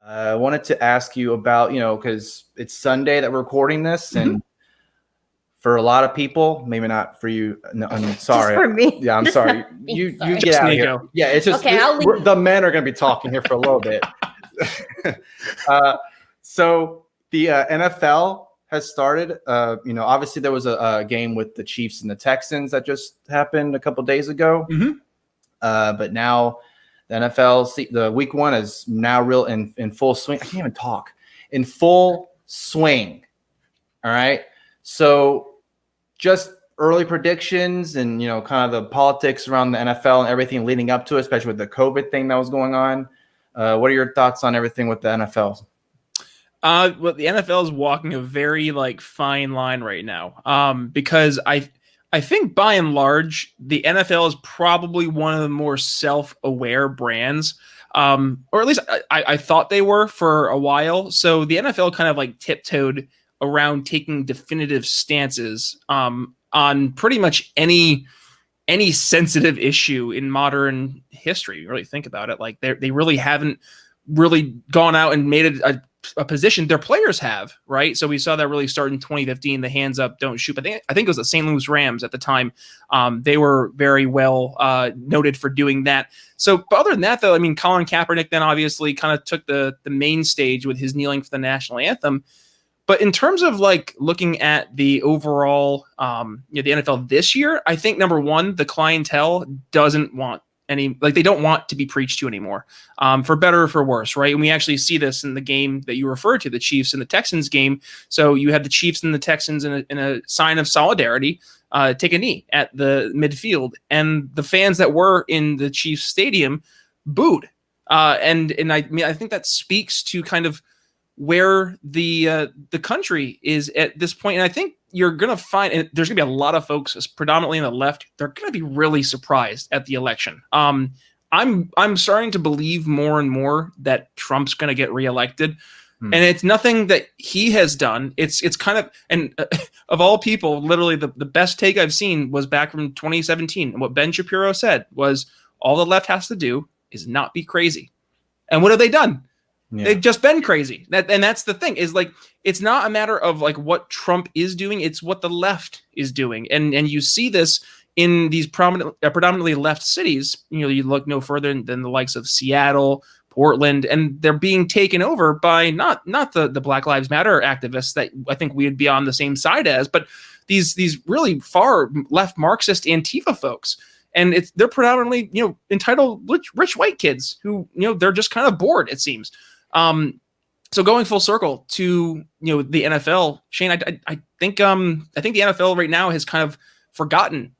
I wanted to ask you about, because it's Sunday that we're recording this, and for a lot of people, maybe not for you. No, I'm sorry. Just for me. Yeah, I'm sorry. You get Just out of Nico. here. Yeah, it's just Okay, I'll leave. the men are going to be talking here for a little bit. So the NFL has started. Obviously there was a game with the Chiefs and the Texans that just happened a couple days ago. But now the NFL, the week one is now real in full swing. I can't even talk. In full swing. All right. So just early predictions and, kind of the politics around the NFL and everything leading up to it, especially with the COVID thing that was going on. What are your thoughts on everything with the NFL? Well, the NFL is walking a very fine line right now. Because I think by and large, the NFL is probably one of the more self-aware brands. Or at least I thought they were for a while. So the NFL kind of tiptoed around taking definitive stances on pretty much any sensitive issue in modern history. You really think about it, they really haven't really gone out and made it a position. Their players have, right? So we saw that really start in 2015, the hands up, don't shoot. I think it was the St. Louis Rams at the time. They were very well noted for doing that. So, but other than that, though, I mean, Colin Kaepernick then obviously kind of took the main stage with his kneeling for the national anthem. But in terms of looking at the overall, the NFL this year, I think number one, the clientele doesn't want they don't want to be preached to anymore, for better or for worse, right? And we actually see this in the game that you referred to, the Chiefs and the Texans game. So you had the Chiefs and the Texans in a sign of solidarity, take a knee at the midfield, and the fans that were in the Chiefs stadium booed. And I mean, I think that speaks to kind of where the country is at this point. And I think you're going to find, and there's going to be a lot of folks, predominantly on the left, they're going to be really surprised at the election. I'm starting to believe more and more that Trump's going to get reelected. And it's nothing that he has done. It's kind of, and of all people, literally the best take I've seen was back from 2017. And what Ben Shapiro said was, all the left has to do is not be crazy. And what have they done? Yeah. They've just been crazy. And that's the thing, is it's not a matter of what Trump is doing. It's what the left is doing. And you see this in these predominantly left cities. You look no further than the likes of Seattle, Portland, and they're being taken over by not the Black Lives Matter activists that I think we would be on the same side as, but these really far left Marxist Antifa folks. And they're predominantly, entitled rich white kids who, they're just kind of bored, it seems. So going full circle to, the NFL, Shaine, I think the NFL right now has kind of forgotten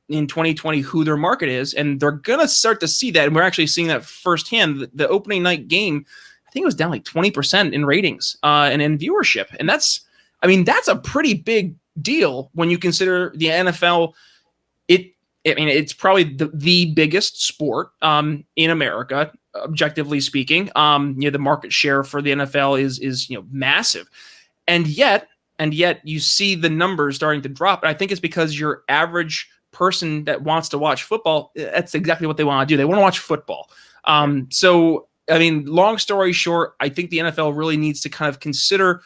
in 2020 who their market is, and they're going to start to see that. And we're actually seeing that firsthand. The opening night game, I think it was down 20% in ratings and in viewership. And that's a pretty big deal when you consider the NFL. It's probably the biggest sport in America, objectively speaking. The market share for the NFL is massive, and yet you see the numbers starting to drop. And I think it's because your average person that wants to watch football, that's exactly what they want to do. They want to watch football. So I mean, long story short, I think the NFL really needs to kind of consider,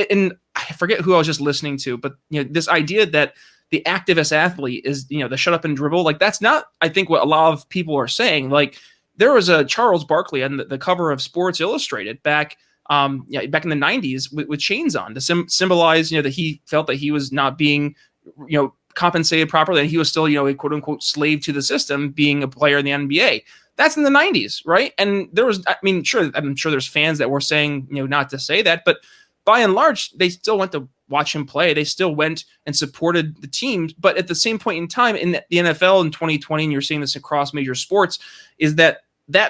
and I forget who I was just listening to, but this idea that the activist athlete is, the shut up and dribble. That's not, I think, what a lot of people are saying. There was a Charles Barkley on the cover of Sports Illustrated back in the 90s with chains on to symbolize, that he felt that he was not being, compensated properly, and he was still, a quote unquote slave to the system, being a player in the NBA. That's in the 90s, right? And there was, I'm sure there's fans that were saying, not to say that, but by and large, they still went to watch him play. They still went and supported the team. But at the same point in time, in the NFL in 2020, and you're seeing this across major sports, is that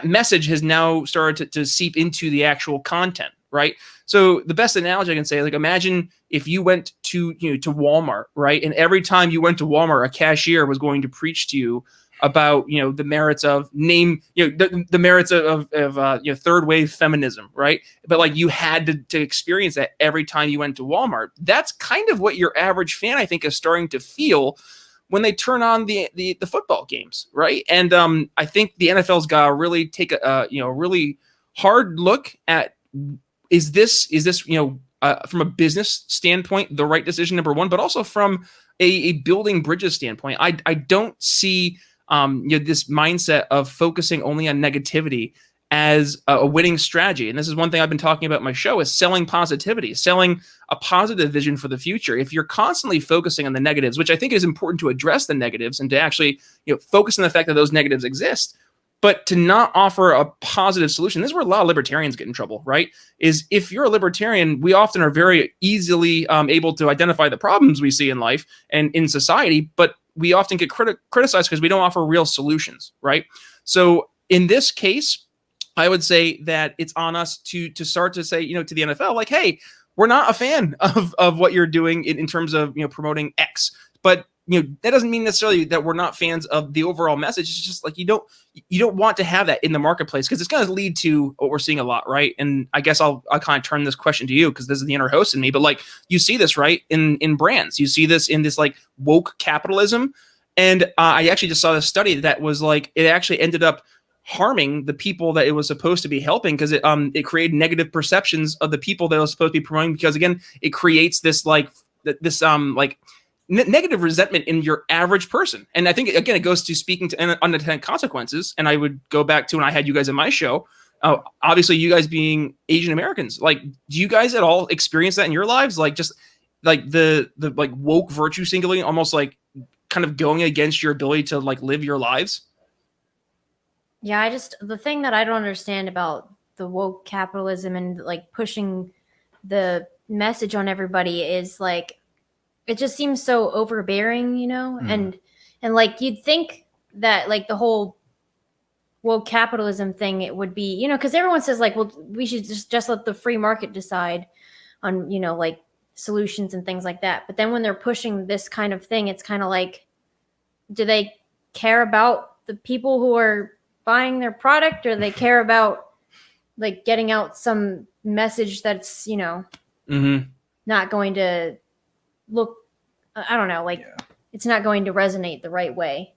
message has now started to seep into the actual content, right? So the best analogy I can say, imagine if you went to Walmart, right? And every time you went to Walmart, a cashier was going to preach to you about the merits of the merits of third wave feminism, right? But you had to experience that every time you went to Walmart. That's kind of what your average fan, I think, is starting to feel when they turn on the football games, right? And I think the NFL's got to really take a really hard look at, is this from a business standpoint the right decision, number one, but also from a building bridges standpoint. I don't see this mindset of focusing only on negativity as a winning strategy. And this is one thing I've been talking about in my show, is selling positivity, selling a positive vision for the future. If you're constantly focusing on the negatives, which I think is important to address the negatives and to actually focus on the fact that those negatives exist, but to not offer a positive solution. This is where a lot of libertarians get in trouble, right? Is if you're a libertarian, we often are very easily able to identify the problems we see in life and in society, but we often get criticized because we don't offer real solutions, right? So in this case, I would say that it's on us to start to say, to the NFL, like, hey, we're not a fan of what you're doing in terms of, promoting X, but that doesn't mean necessarily that we're not fans of the overall message. It's just like, you don't want to have that in the marketplace, because it's going to lead to what we're seeing a lot, right? And I guess I'll kind of turn this question to you, because this is the inner host in me, but like, you see this, right, in brands, you see this in this like woke capitalism. And I actually just saw this study that was like, it actually ended up harming the people that it was supposed to be helping, because it created negative perceptions of the people that it was supposed to be promoting, because again, it creates this negative resentment in your average person. And I think, again, it goes to speaking to unintended consequences. And I would go back to when I had you guys in my show, obviously you guys being Asian Americans, like, do you guys at all experience that in your lives? Like, just like the like woke virtue signaling, almost like kind of going against your ability to like live your lives? Yeah, the thing that I don't understand about the woke capitalism and like pushing the message on everybody is like, it just seems so overbearing, and like, you'd think that like the whole woke capitalism thing, it would be, because everyone says like, well, we should just let the free market decide on, like solutions and things like that. But then when they're pushing this kind of thing, it's kind of like, do they care about the people who are buying their product, or they care about like getting out some message that's, not going to look, I don't know, like it's not going to resonate the right way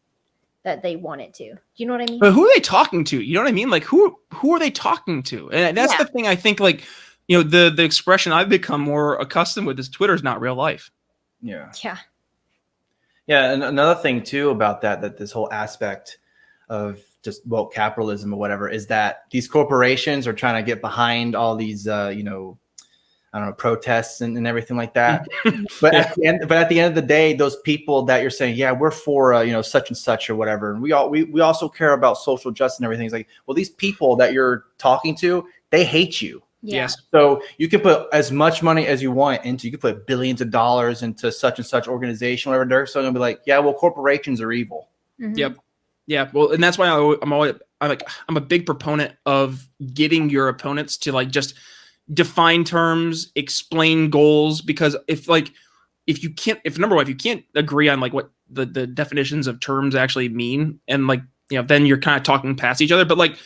that they want it to. Do you know what I mean? But who are they talking to? You know what I mean? Like, who are they talking to? And that's the thing I think, like, the expression I've become more accustomed with is Twitter is not real life. Yeah. Yeah. Yeah. And another thing too about that this whole aspect of just woke capitalism or whatever is that these corporations are trying to get behind all these, I don't know, protests and everything like that. But at the end of the day, those people that you're saying, yeah, we're for, such and such or whatever. And we also care about social justice and everything. It's like, well, these people that you're talking to, they hate you. Yes. So you can put as much money as you want into, you can put billions of dollars into such and such organization, whatever. They're still going to be like, yeah, well, corporations are evil. Mm-hmm. Yep. Yeah. Well, and that's why I'm a big proponent of getting your opponents to like just define terms, explain goals, because if you can't agree on like what the definitions of terms actually mean, and like, then you're kind of talking past each other. But like,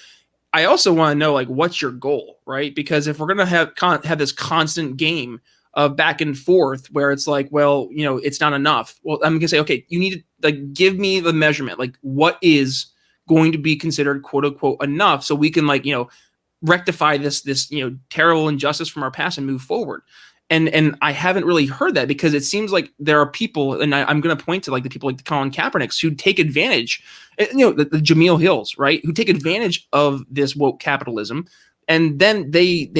I also want to know like, what's your goal, right? Because if we're going to have this constant game of back and forth where it's like, well, it's not enough. Well, I'm going to say, okay, you need to like give me the measurement, like what is going to be considered quote unquote enough, so we can like, rectify this terrible injustice from our past and move forward. And I haven't really heard that, because it seems like there are people, and I'm going to point to like the people like the Colin Kaepernicks who take advantage, the Jameel Hills, right, who take advantage of this woke capitalism, and then they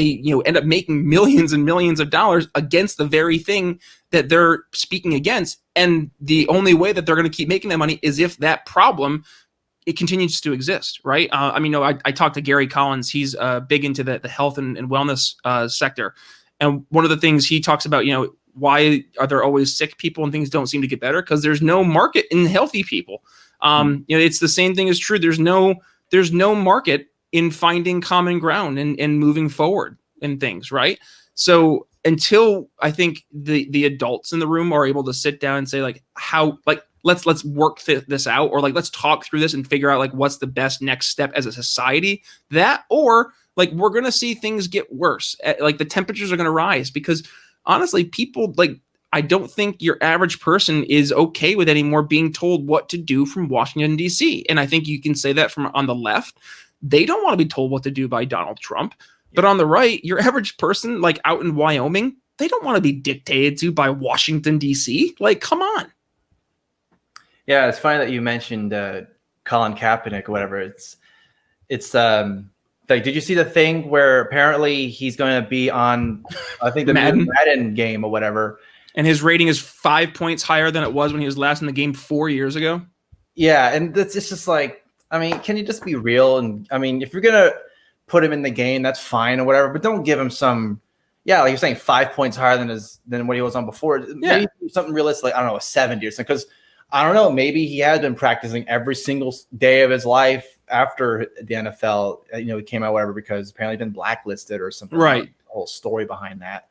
end up making millions and millions of dollars against the very thing that they're speaking against. And the only way that they're going to keep making that money is if that problem, it continues to exist, right? I talked to Gary Collins. He's big into the health and wellness sector. And one of the things he talks about, why are there always sick people and things don't seem to get better? Because there's no market in healthy people. It's the same thing is true. There's no market in finding common ground and moving forward in things, right? So until I think the adults in the room are able to sit down and say like, how, like, let's work this out, or like, let's talk through this and figure out like what's the best next step as a society, that, or like, we're going to see things get worse. Like the temperatures are going to rise, because honestly, people like, I don't think your average person is okay with anymore being told what to do from Washington, D.C. And I think you can say that from on the left. they don't want to be told what to do by Donald Trump. But on the right, your average person, like out in Wyoming, they don't want to be dictated to by Washington, D.C. Like, come on. Yeah, it's funny that you mentioned Colin Kaepernick or whatever. It's like, did you see the thing where apparently he's going to be on, I think, the Madden game or whatever, and his rating is 5 points higher than it was when he was last in the game 4 years ago? Yeah, and it's just like, I mean, can you just be real? And I mean, if you're gonna put him in the game, that's fine or whatever, but don't give him some, like you're saying, 5 points higher than what he was on before. Yeah. Maybe something realistic, like, I don't know, a 70 or something, because I don't know, maybe he has been practicing every single day of his life after the NFL, he came out, whatever, because apparently been blacklisted or something. Right. The whole story behind that.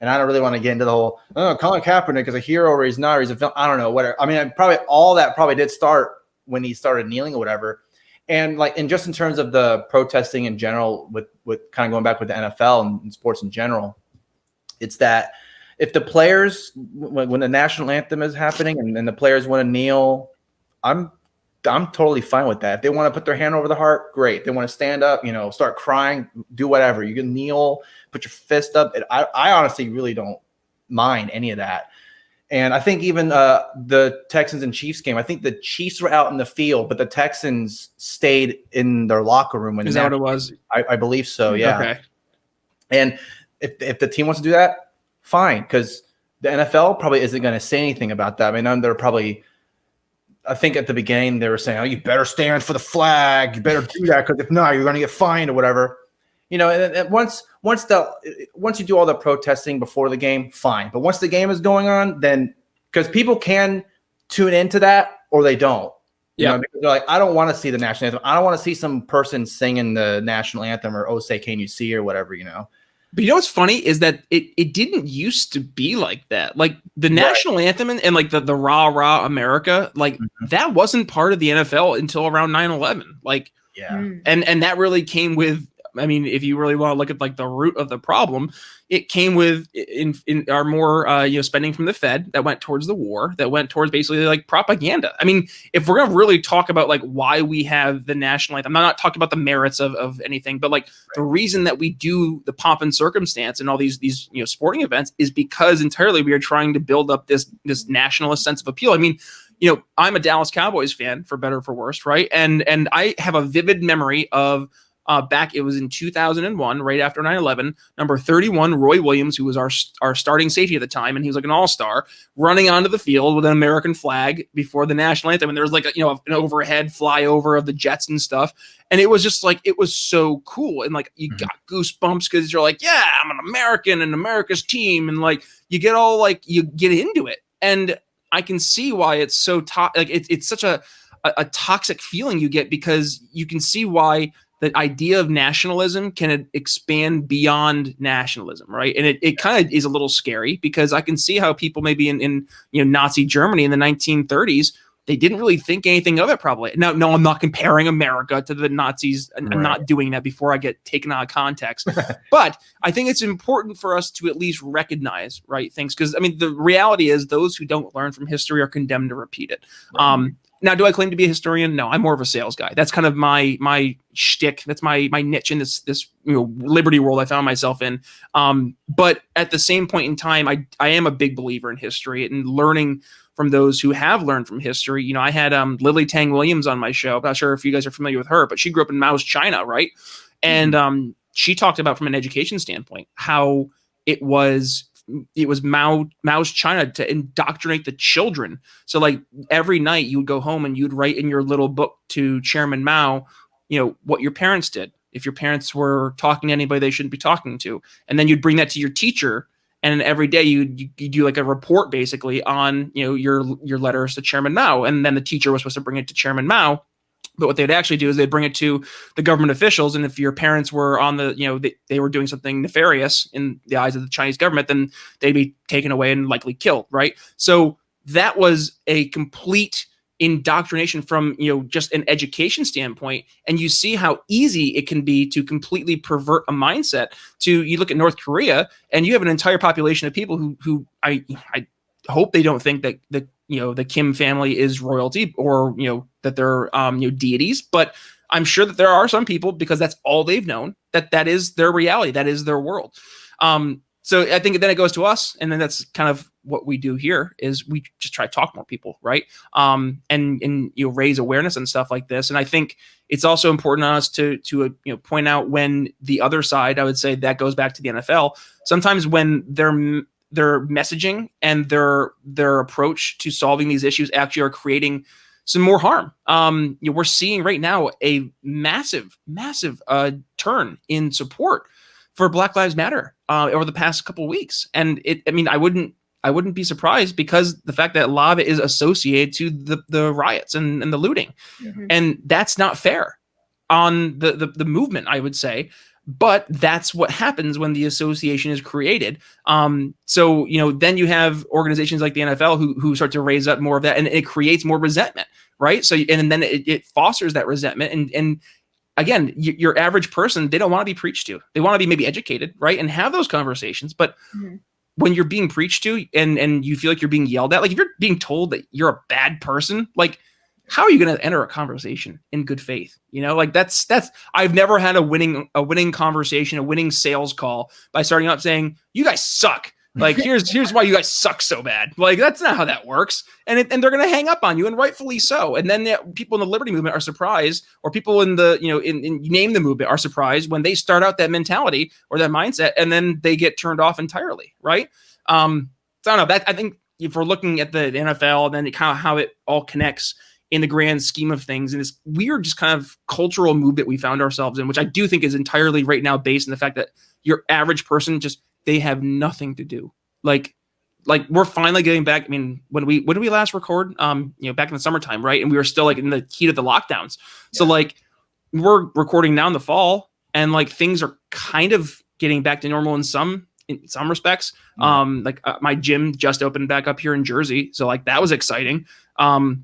And I don't really want to get into the whole, Colin Kaepernick is a hero or he's not, or he's a film. I don't know, whatever. I mean, all that did start when he started kneeling or whatever. And just in terms of the protesting in general, with kind of going back with the NFL and sports in general, it's that if the players, when the national anthem is happening and the players want to kneel, I'm totally fine with that. If they want to put their hand over the heart, great. They want to stand up, start crying, do whatever. You can kneel, put your fist up. I honestly really don't mind any of that. And I think even the Texans and Chiefs game, I think the Chiefs were out in the field, but the Texans stayed in their locker room. Is that what it was? I believe so, yeah. Okay. And if the team wants to do that, fine, because the NFL probably isn't going to say anything about that. I mean, they're probably – I think at the beginning they were saying, you better stand for the flag. You better do that, because if not, you're going to get fined or whatever. And once you do all the protesting before the game, fine. But once the game is going on, then because people can tune into that or they don't. Yeah. Because they're like, I don't want to see the national anthem. I don't want to see some person singing the national anthem or "Oh Say Can You See" or whatever. But what's funny is that it didn't used to be like that. Like the national anthem and like the rah rah America, like that wasn't part of the NFL until around 9/11. Like, and that really came with, I mean, if you really want to look at like the root of the problem, it came with in our more spending from the Fed that went towards the war, that went towards basically like propaganda. I mean, if we're gonna really talk about like why we have the national anthem, I'm not talking about the merits of anything, but like the reason that we do the pomp and circumstance and all these sporting events is because entirely we are trying to build up this nationalist sense of appeal. I mean, I'm a Dallas Cowboys fan, for better or for worse, right? And I have a vivid memory of back, it was in 2001, right after 9/11, number 31, Roy Williams, who was our starting safety at the time, and he was like an all-star, running onto the field with an American flag before the national anthem, and there was like an overhead flyover of the Jets and stuff, and it was just like, it was so cool, and like you got goosebumps because you're like, yeah, I'm an American and America's team, and like you get all like, you get into it, and I can see why it's so it's such a toxic feeling you get, because you can see why the idea of nationalism can expand beyond nationalism, right? And it kind of is a little scary, because I can see how people maybe in Nazi Germany in the 1930s, they didn't really think anything of it probably. Now, no, I'm not comparing America to the Nazis. I'm not doing that before I get taken out of context. But I think it's important for us to at least recognize, right, things. Because, I mean, the reality is those who don't learn from history are condemned to repeat it. Right. Now, do I claim to be a historian? No, I'm more of a sales guy. That's kind of my shtick. That's my niche in this liberty world I found myself in. But at the same point in time, I am a big believer in history and learning from those who have learned from history. I had Lily Tang Williams on my show. I'm not sure if you guys are familiar with her, but she grew up in Mao's China, right? And she talked about, from an education standpoint, how it was Mao's China to indoctrinate the children. So like every night you would go home and you'd write in your little book to Chairman Mao, what your parents did. If your parents were talking to anybody they shouldn't be talking to, and then you'd bring that to your teacher. And every day you do like a report basically on, your letters to Chairman Mao. And then the teacher was supposed to bring it to Chairman Mao. But what they'd actually do is they'd bring it to the government officials. And if your parents were on they were doing something nefarious in the eyes of the Chinese government, then they'd be taken away and likely killed. Right. So that was a complete indoctrination from, just an education standpoint. And you see how easy it can be to completely pervert a mindset. You look at North Korea and you have an entire population of people who I hope they don't think that the Kim family is royalty or, that they're, deities. But I'm sure that there are some people, because that's all they've known, that is their reality, that is their world. So I think then it goes to us, and then that's kind of what we do here is we just try to talk to more people, right? And raise awareness and stuff like this. And I think it's also important on us to point out when the other side, I would say that goes back to the NFL. Sometimes when their messaging and their approach to solving these issues actually are creating some more harm. We're seeing right now a massive turn in support for Black Lives Matter over the past couple of weeks. And I wouldn't be surprised, because the fact that a lot of it is associated to the riots and the looting. Mm-hmm. And that's not fair on the movement, I would say. But that's what happens when the association is created. So then you have organizations like the NFL who start to raise up more of that, and it creates more resentment, right? So and then it fosters that resentment, and again, your average person, they don't want to be preached to. They want to be maybe educated, right? And have those conversations. But when you're being preached to and you feel like you're being yelled at, like if you're being told that you're a bad person, like how are you going to enter a conversation in good faith? Like that's I've never had a winning conversation, a winning sales call by starting up saying, you guys suck. Like, here's why you guys suck so bad. Like, that's not how that works. And they're going to hang up on you, and rightfully so. And then people in the liberty movement are surprised, or people in the, in name the movement are surprised when they start out that mentality or that mindset, and then they get turned off entirely. Right. So I don't know, that I think if we're looking at the NFL, then kind of how it all connects in the grand scheme of things, and this weird just kind of cultural movement we found ourselves in, which I do think is entirely right now based on the fact that your average person they have nothing to do. Like we're finally getting back. I mean, when did we last record? Back in the summertime, right? And we were still like in the heat of the lockdowns. Yeah. So like we're recording now in the fall, and like things are kind of getting back to normal in some respects. Yeah. My gym just opened back up here in Jersey, so like that was exciting. But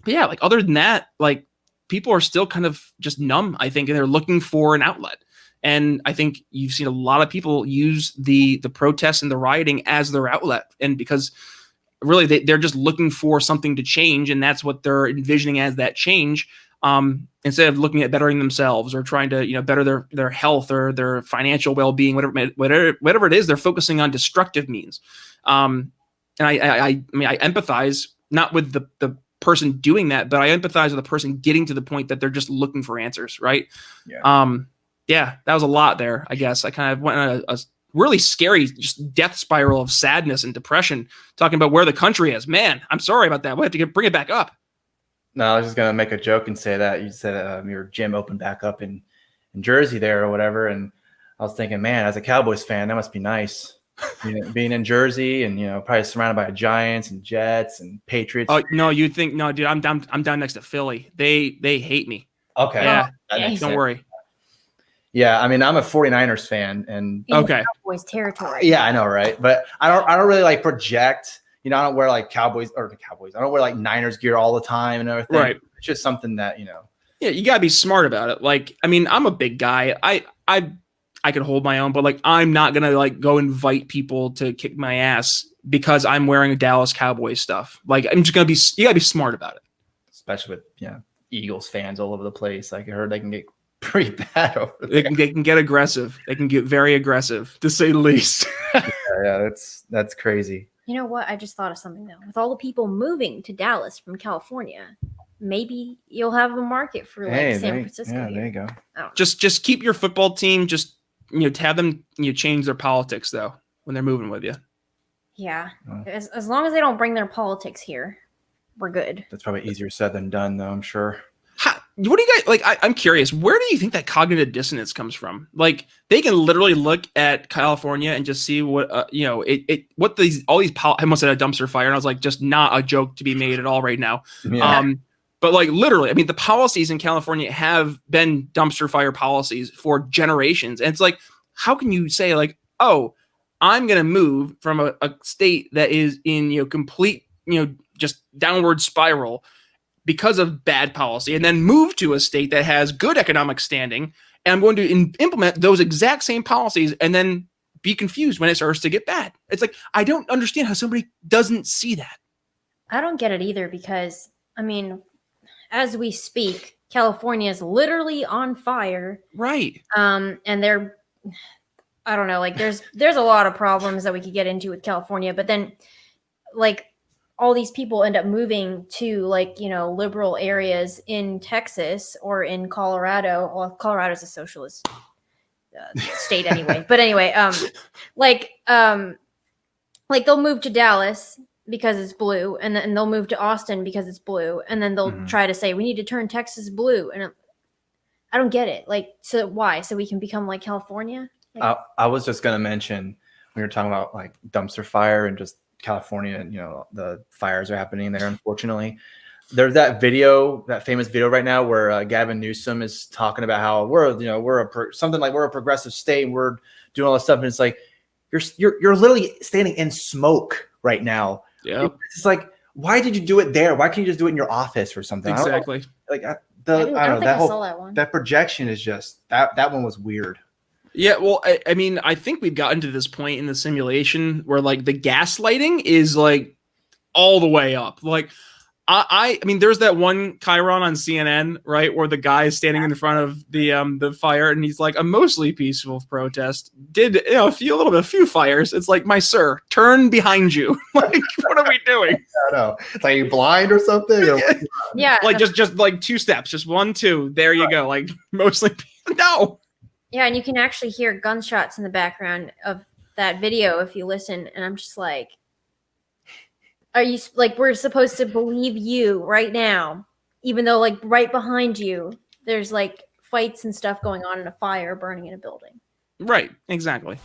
yeah, like other than that, like people are still kind of just numb, I think, and they're looking for an outlet. And I think you've seen a lot of people use the protests and the rioting as their outlet. And because really they're just looking for something to change, and that's what they're envisioning as that change, instead of looking at bettering themselves or trying to better their health or their financial well-being, whatever it is, they're focusing on destructive means. And I empathize not with the person doing that, but I empathize with the person getting to the point that they're just looking for answers, right? Yeah. Yeah, that was a lot there, I guess. I kind of went on a really scary just death spiral of sadness and depression, talking about where the country is. Man, I'm sorry about that. We'll have to bring it back up. No, I was just going to make a joke and say that you said your gym opened back up in Jersey there or whatever. And I was thinking, man, as a Cowboys fan, that must be nice. Being in Jersey and, probably surrounded by Giants and Jets and Patriots. Oh, no, you'd think, no, dude, I'm down next to Philly. They hate me. Okay. Yeah, don't worry. Yeah, I mean, I'm a 49ers fan, and okay, Cowboys territory. Yeah, I know, right? But I don't really like project. I don't wear like Cowboys. I don't wear like Niners gear all the time and everything. Right. It's just something that Yeah, you gotta be smart about it. Like, I mean, I'm a big guy. I can hold my own, but like, I'm not gonna like go invite people to kick my ass because I'm wearing a Dallas Cowboys stuff. Like, I'm just gonna be. You gotta be smart about it. Especially with Eagles fans all over the place. Like I heard they can get pretty bad over there. They can get aggressive. They can get very aggressive, to say the least. yeah, that's crazy. You know what? I just thought of something though. With all the people moving to Dallas from California, maybe you'll have a market for San Francisco. Yeah, there you go. Just keep your football team. Just have them change their politics though when they're moving with you. Yeah, as long as they don't bring their politics here, we're good. That's probably easier said than done, though. I'm sure. What do you guys like? I'm curious. Where do you think that cognitive dissonance comes from? Like, they can literally look at California and just see what all these. I almost said a dumpster fire, and I was like, just not a joke to be made at all right now. Yeah. But like literally, I mean, the policies in California have been dumpster fire policies for generations, and it's like, how can you say like, oh, I'm gonna move from a state that is in complete just downward spiral because of bad policy, and then move to a state that has good economic standing, and I'm going to implement those exact same policies and then be confused when it starts to get bad. It's like, I don't understand how somebody doesn't see that. I don't get it either because, I mean, as we speak, California is literally on fire. Right. And they're, I don't know, like there's a lot of problems that we could get into with California, but then like all these people end up moving to like, you know, liberal areas in Texas or in Colorado. Well, Colorado's a socialist state anyway. But anyway, like they'll move to Dallas because it's blue, and then they'll move to Austin because it's blue, and then they'll try to say we need to turn Texas blue, and I don't get it. Like, so why? So we can become like California? Like, I was just gonna mention when you're talking about like dumpster fire and just California, and you know the fires are happening there. Unfortunately, there's that video, that famous video right now where Gavin Newsom is talking about how we're something like we're a progressive state and we're doing all this stuff, and it's like you're literally standing in smoke right now. Yeah, it's like, why did you do it there? Why can't you just do it in your office or something? Exactly. I don't know think that I whole saw that one. that projection is just that one was weird. Yeah, well, I mean, I think we've gotten to this point in the simulation where like the gaslighting is like all the way up. Like, I mean, there's that one Chiron on CNN, right, where the guy is standing in front of the fire, and he's like, a mostly peaceful protest did, you know, a few fires. It's like, my sir, turn behind you. Like, what are we doing? I don't know. It's like, are you blind or something? Or Yeah, like just like 2 steps, just 1, 2. There you go. Like mostly, no. Yeah, and you can actually hear gunshots in the background of that video if you listen. And I'm just like, are you like, we're supposed to believe you right now, even though like right behind you, there's like fights and stuff going on in a fire burning in a building. Right. Exactly.